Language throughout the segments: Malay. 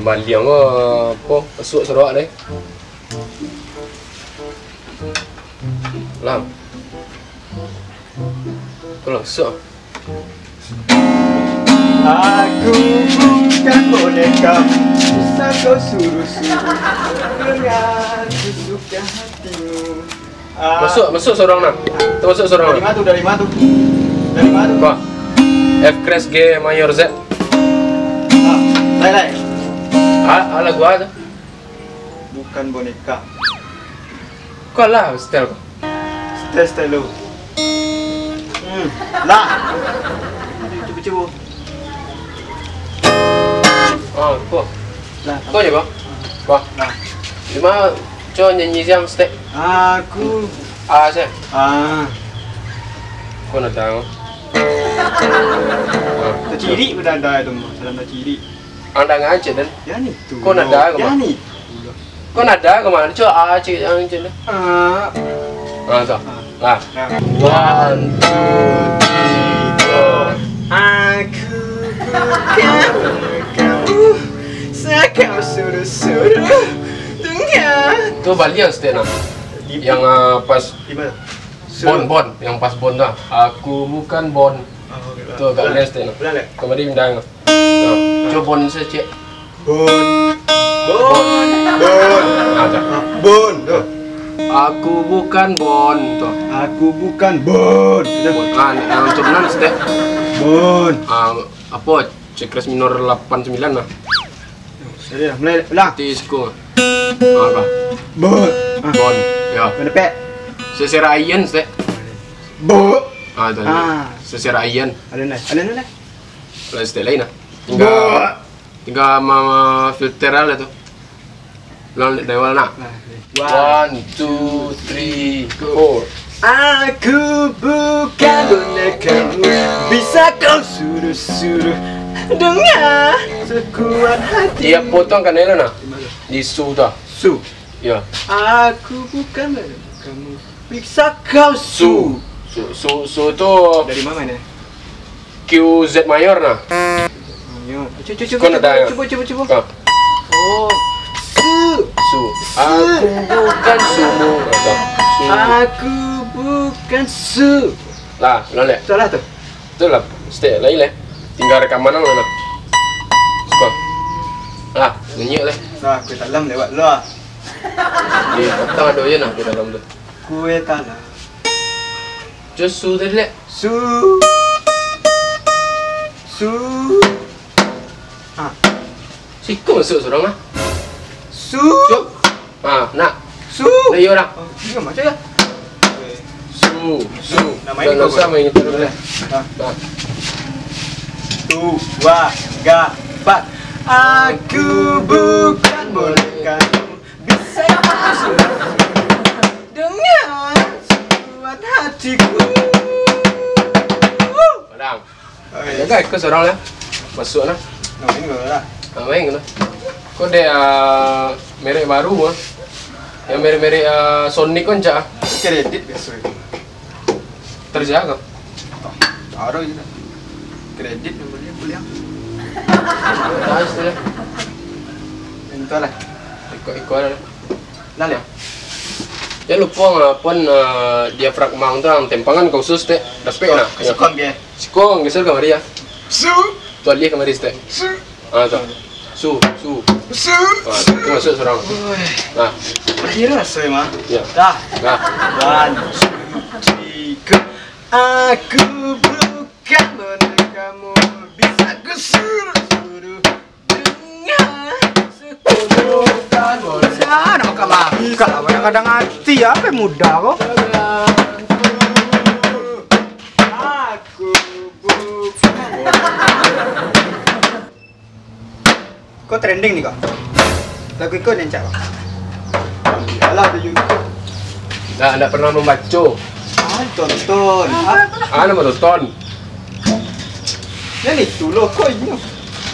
baliang apa masuk serak deh. Lang. Kalau masuk. Aku bukan boneka, bisa kau suruh-suruh dengan sesuka hatimu. Masuk seorang nak. Masuk seorang. Dari mana tuh? Wah. F crash G mayor Z. Lai. Lagu aja. Bukan boneka. Kau lah style kau. Style lu. Lah. Coba. Oh, kau. Lah. Kau je kau. Wah. Lah. Cuma coba nyanyi siang step. Aku. Saya. Kau nak tahu? Terciri berdada itu mah. Dalam terciri. Anda ngaji dan. Ya nih tuh. Kau nak dah ke Ya mana? nih. Kau nak dah ke mana? Coba cik yang macam ni. Tak. Lah. 1, 2, 3. Aku bukan kamu, sekau suruh-suruh dengan. Tu baliang step nak. Yang pas Di mana? Bon, yang pas bon dah. Aku bukan bon. Tu agak lain step nak. Benar tak? Kemarin bindang. Coba bon saya cik. Bon. Tak. Bon. Tuh. Aku bukan bon tu. Aku bukan bon. Bon. Yang macam mana step? Bon. Apa? Cekres minor 89 lah. Jadi dah, mulai ulang. Tisku. Apa? Bon. Bon. Ya. Mana pek? Sesera Ian step. Bon. Tu. Sesera Ian. Alin. Kalau step lain lah. Tinggal filter lah tu. Lalu dari mana nak? 1, 2, 3, 4. Aku bukan bonekamu, bisa kau suruh-suruh dengan sekuat hati. Dia potong kan ni lah. Di su dah. Su. Ya. Aku bukan bonekamu, bisa kau su. Su tu Dari mana ni? Q Z mayor nah. Kau nak dah? Coba. Oh, su. Aku bukan sumu. Su. Aku bukan su. Lah, boleh. Salah tu. Betul lah. Stay lain lah. Tinggal rekaman lah nak. Suka. Lah, nyanyi lah. Nah, kue talam lewat lah. Di petang ada je nak di dalam tu. Kue talam. Just su tadi lek. Su. Siku masuk seorang lah. Su. Cuk. Nak. Su. Dah ya orang. Ini macam ya? Su. Nama ini Tak kau usah buat. main terus lah. Dua, tiga, empat. Aku bukan bonekamu, bisa kau suruh dengan sekuat hatiku. Padang. Jaga ikut seorang lah. Masuk lah. Nama ini kau lah. Main lah. Kau ada merek baru ah. Yang merek-merek Sonic kan cak. Kredit biasa. Terjaga. Ada je lah. Kredit namanya kuliah. Tak istilah. Entah lah. Ikut lah. Lalu. Jangan lupa pun diafragma tu ang tempangan kau sus teh. Dapat nak. Sikon dia. Sikong geser kamari ya. Su. Tu ali kamari teh. Su. Tu. Su. Su. Tu masuk seorang. Nah. Kira saya mah. Ya. Dah. Nah. 1, 2, 3. Aku bukan bonekamu, bisa ku suruh-suruh dengan sekuat hati. Nak makan lah, kadang-kadang hati apa yang mudah kok. Aku bukan. Kau trending nih kok. Lagu kau yang cak. Alah di YouTube. Tak pernah membaca. Tonton. Nama tonton. Yang itu loh, kau ini.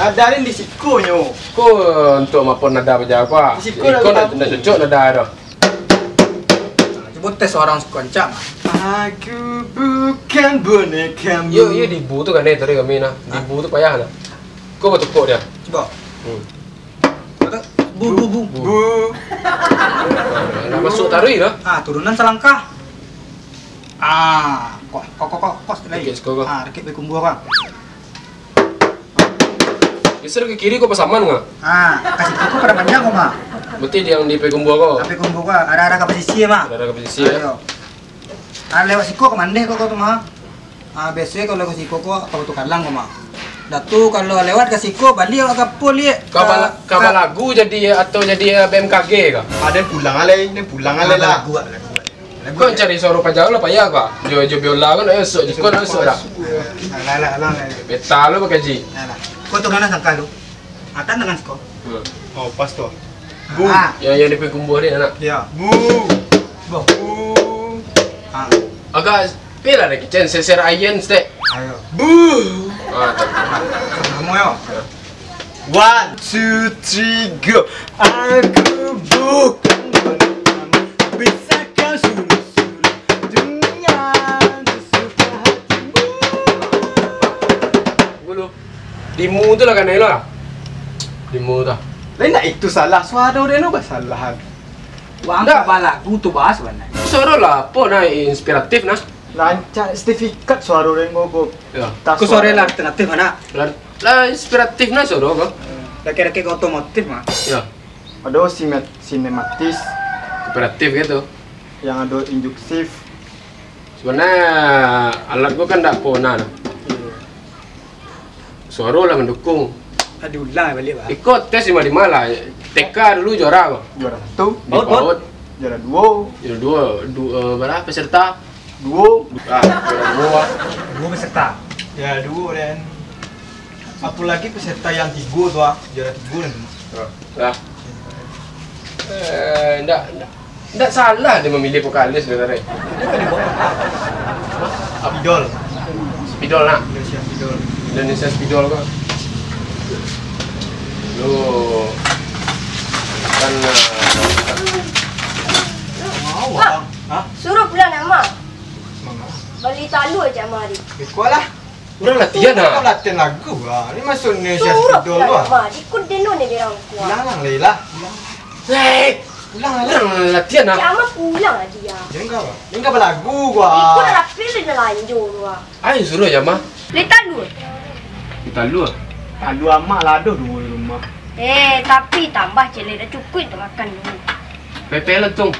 Nadarin di sikunya. Kau untuk maupun nada baca apa? Sikut Kau dah nak cocok nada dah. Coba tes orang koncak. Aku bukan bonekamu. Yo di bu tu kan tadi kami nah. Di bu tu payah lah. Kau betul kok dia. Coba. Bu. Nggak masuk tarui dah. Turunan selangkah. Kok lagi. Rekit skor kau. Rekit berkumpul kau. Geser ke kiri kau pasaman nggak? Kasih kuku pada panjang kau mah. Berarti dia yang di pegumbu kau. Tapi kumpul kau ada ke posisi mah. Ada posisi ya. Lewat siku ke mandeh kau tuh mah. Biasanya kalau ke siku kau tukar lang kau mah. Datu kalau lewat ke siku balik agak pul ya. Kau lagu jadi atau jadi BMKG kah? Ada pulang alai lah. Kau cari suara pajak lah payah kah? Jo biola kan ayo sok jikon ayo sok dah. Lah. Beta lu pakai ji. Kau tuh mana sangka lu? Atan dengan siku. Oh, pas tuh. Yang di pegumbu ni anak. Ya. Bu. Agak pila lagi cen seser ayen stek. Ayo. Bu. Kamu yo. 1, 2, 3, go. Aku bukan bisa kau suruh dunia sesuka hatimu. Bulu. Dimu tu lah kan lah. Dimu tu. Lain nak itu salah suara dia no kesalahan. Wang kepala aku tuh bahas mana? Suara lah apa nah inspiratif nah. Lancar sertifikat suara dia ngobok. Ya. Aku sore lah alternatif mana? Lah inspiratif nah suara kau. Laki-laki otomotif mah. Ya. Ada sinematis, Kooperatif gitu. yang ada induktif. Sebenarnya alat gua kan tak pona nah. Suara lah mendukung. Tadi ulang balik bah. Ikut tes di mana lah. TK dulu juara kau. Juara 1, Di PAUD. juara 2, Juara dua berapa peserta? 2. Juara dua. Dua peserta. Ya 2 dan apalagi peserta yang 3 tuh juara 3 dan Lah. Ndak salah dia memilih vokalis sebenarnya. Idol. Spidol nak. Indonesia Idol. Indonesia Spidol kok. Loh. Kan Mau Pak. bang? Hah? Suruh pulang nama. Semangat. Balik talu aja mari. Ikut lah. orang latihan Kau ah. latihan lagu lah. Ini masuk Indonesia Suruh Idol pulang lah. nama. Ikut deno ni dia orang kuat. Pulang lah Leila. Hei, Pulang lah. orang latihan ah. Jangan pulang lah dia. Dia enggak berlagu gua. Ikut lah pilih dia lanjut gua. Ayo suruh ya mah. Balik talu. Kita lu. Aduh amak lah ada 2 di rumah. Tapi tambah cili dah cukup tu makan dulu. Pepe lah tung.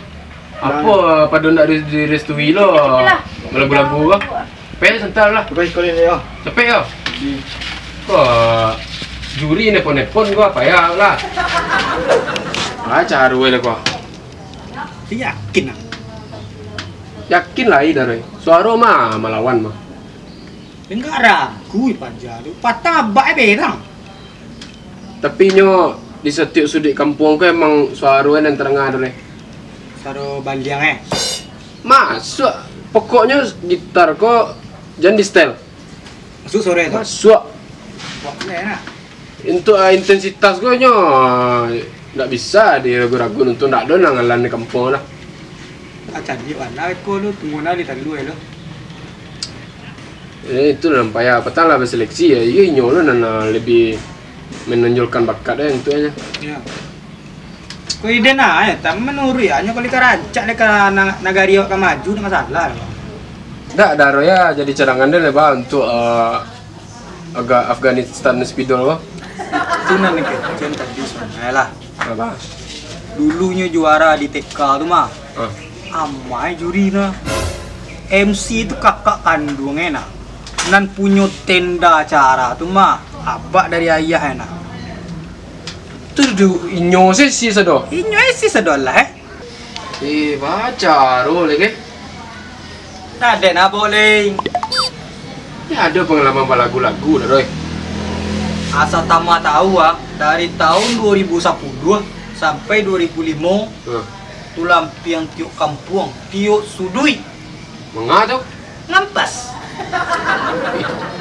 Apa pada nak direstui lo. Lagu-lagu kah? Pepe sental lah. Bukan sekolah ni ya. Capek ya. Kok juri nepon-nepon gua payah lah. Baca harus lah gua. Yakin ah. Yakin lah ida Roy. Suara mah melawan mah. Enggak ragu panjang. Patah bak berang. Tapi nyo di setiap sudut kampung ko emang suara yang terengah Roy. Saro baliang Masuk. Pokoknya gitar ko jangan di setel. Masuk sore tu. Masuk. Boleh nak. Untuk intensitas ko nyo ndak bisa diragu-ragu untuk ndak ada ngalan di kampung lah. Acan dia warna ko lu tunggu nali tadi lu lo. Itu dalam payah petang lah berseleksi ya. Iya nyo lo nana lebih menonjolkan bakat itu aja. Ya. Ko ide na ya, tam menurut ya nyo kali karancak lek nagari ka maju nak masalah. Ndak daro ya jadi cadangan dia lebar untuk agak Afghanistan spidol kok. Tunan ni ke, macam tadi sebenarnya lah. Apa? Dulunya juara di TK tu mah. Ah. Amai juri na. MC tu kakak kandungnya nak. Nan punya tenda acara tu mah. Abak dari ayah nak. Tu inyo sih sedo. Inyo isi sedol lah Baca ro lagi. Tak ada nak boleh. Ya ada pengalaman lagu-lagu dah Roy. Asal tamat tahu dari tahun 2010 sampai 2005 tu lampiang tiuk kampung, tiuk sudui, Mengah tu. ngampas.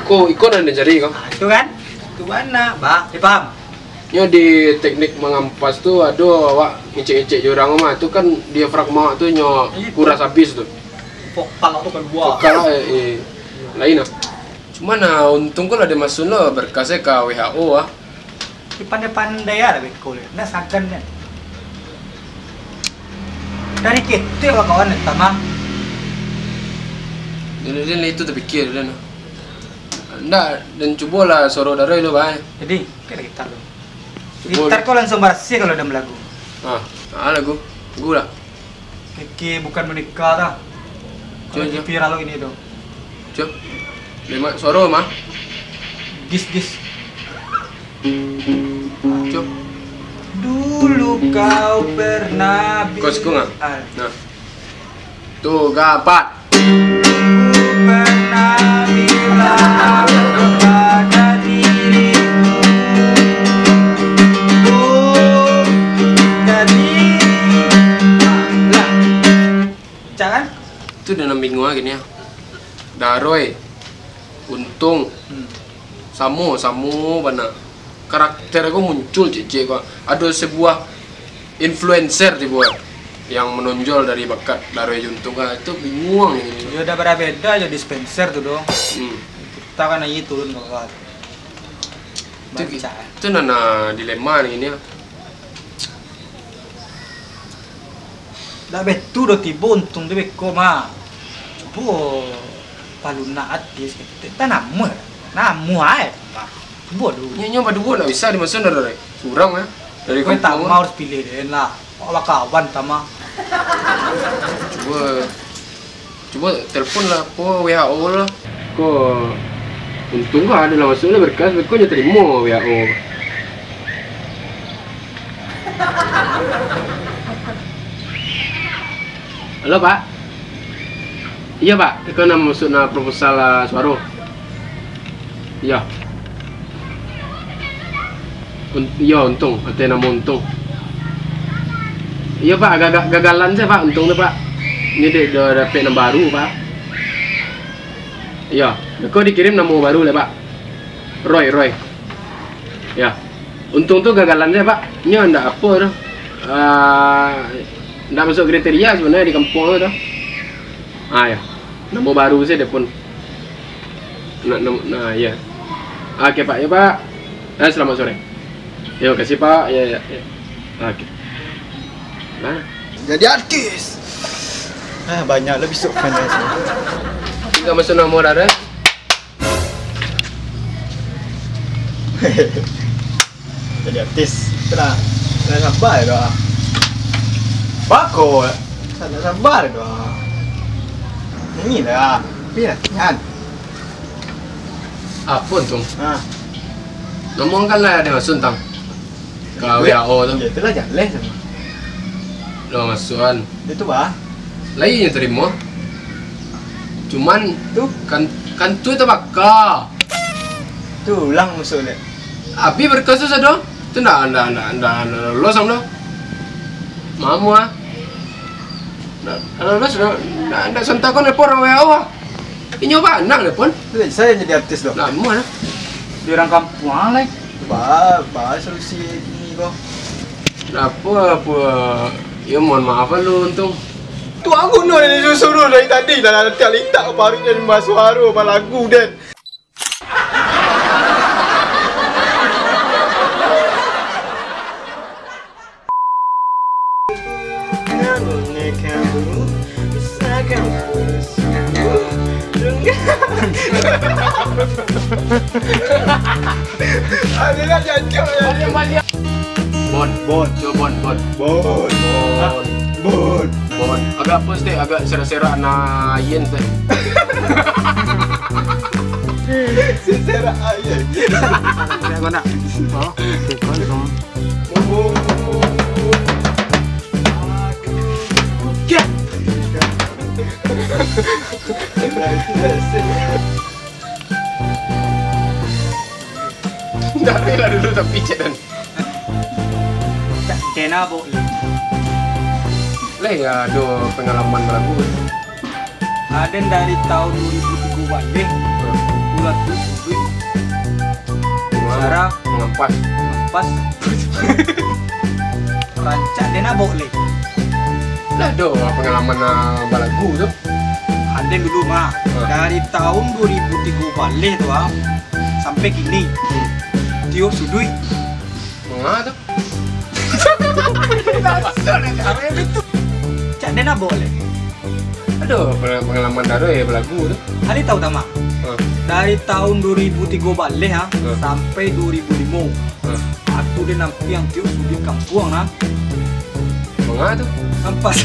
Ikut ada jari kau. Itu kan? Itu mana? Bah, dipaham? Nyo di teknik mengampas tu ada awak ngecek-ngecek jurang mah tu kan diafragma tu nyo kuras habis tu. Vokal tu keluar. Kalau lain ah. Cuman untung kau ada masuk lo berkasnya ke WHO Pandai-pandai ya beko le. Ndak sagan kan. Dari kita kawan tama. Dia itu terpikir dan. Ndak dan cobalah suara darah lu bah. Jadi kita gitar lo. Gitar kau langsung bersih kalau udah lagu. Lagu. Gula. Kiki bukan menikah dah. Kalau viral lo ini dong. Cuk. Lima suara mah. Gis. Cuk. Dulu kau pernah Kau suka nggak? Nah. Tuh gapat. Pernah bilang kepada diriku untuk jadi lah. Jangan. Itu udah 6 minggu gini ya. Daroy, Untung, Samu mana karakter aku muncul cek kok. Ada sebuah influencer dibuat yang menonjol dari bakat Daroy Untung itu bingung ini. Ya udah berbeda jadi dispenser tuh dong. Kita kan aja turun banget. Itu nana dilema ini ya. Dah betul do tiba untung tu beko mah. Coba paluna atis kita namu ay. Bodoh. Nyoba dua nggak bisa dimasukkan dari surang ya. Dari Kau tak kampung. mau harus pilih deh lah. Kalau kawan tama. Coba telepon lah, WHO lah. Kok untung kah ada lah masuknya berkas, kok nya terima WHO. Halo Pak. Iya Pak, itu nak masuk na proposal suara. Iya. Iya untung, ada nama untung. Iya Pak, gagalan saya Pak, untung tuh Pak. Ini dia udah dapat nama baru Pak. Iya, kau dikirim nama baru lah Pak. Roy. Ya, untung tuh gagalan saya Pak. Ini anda apa tuh? Nggak masuk kriteria sebenarnya di kampung itu. Ya, nama baru saya dia pun. Nah, ya. Oke Pak, ya Pak. Selamat sore. Ya, kasih Pak. Ya. Oke. Nah. Jadi artis. Banyak lebih sok fan saya. Enggak masuk nama darah. Jadi artis. Tenang sabar doa. Bako. Sabar doa. Ini lah. Biar kan. Apa untung? Ngomong kan lah ada masuk tang. Kalau WHO tu. Ya itulah jalan sama. Lo masukan. Itu bah. Lainnya terima. Cuman Tuh kan tu bakal. tuh ulang musuhnya. Abi berkasus ada. Tu ndak lo sama lo. Mamu ah. Kalau lo sudah ndak sentakon lepor WHO. Ini nyoba anak lepon. Saya jadi artis loh. Nah, mana? Di orang kampung alek. Bah solusi ini kok. Apa? Ya mohon maaf lu untung. Tu aku no ini suruh dari tadi dah tiap lintak baru jadi mas suara lagu dan. Ada jancok ya. Bon. Agak apa sih? Agak serak-serak na yen teh. Serak aja. Saya nak. Dari lah dulu tapi dan. Kena boleh. Ya ada pengalaman lagu. Ada dari tahun 2003 balik. Bulan tu cara Ngempas. rancak dia nak boleh. Lah ada pengalaman lagu tu. Ada dulu mah dari tahun 2003 balik tu sampai kini. Tio sudui. Enggak tuh. Cak Dena boleh. Aduh, pengalaman Daro ya belagu tuh. Ali tahu tak mak? Ah, Dari tahun 2003 balik ha, Hmm. sampai 2005. ah. Aku dia nampi yang tiup sudi kampung ha. Enggak tuh. Ampas.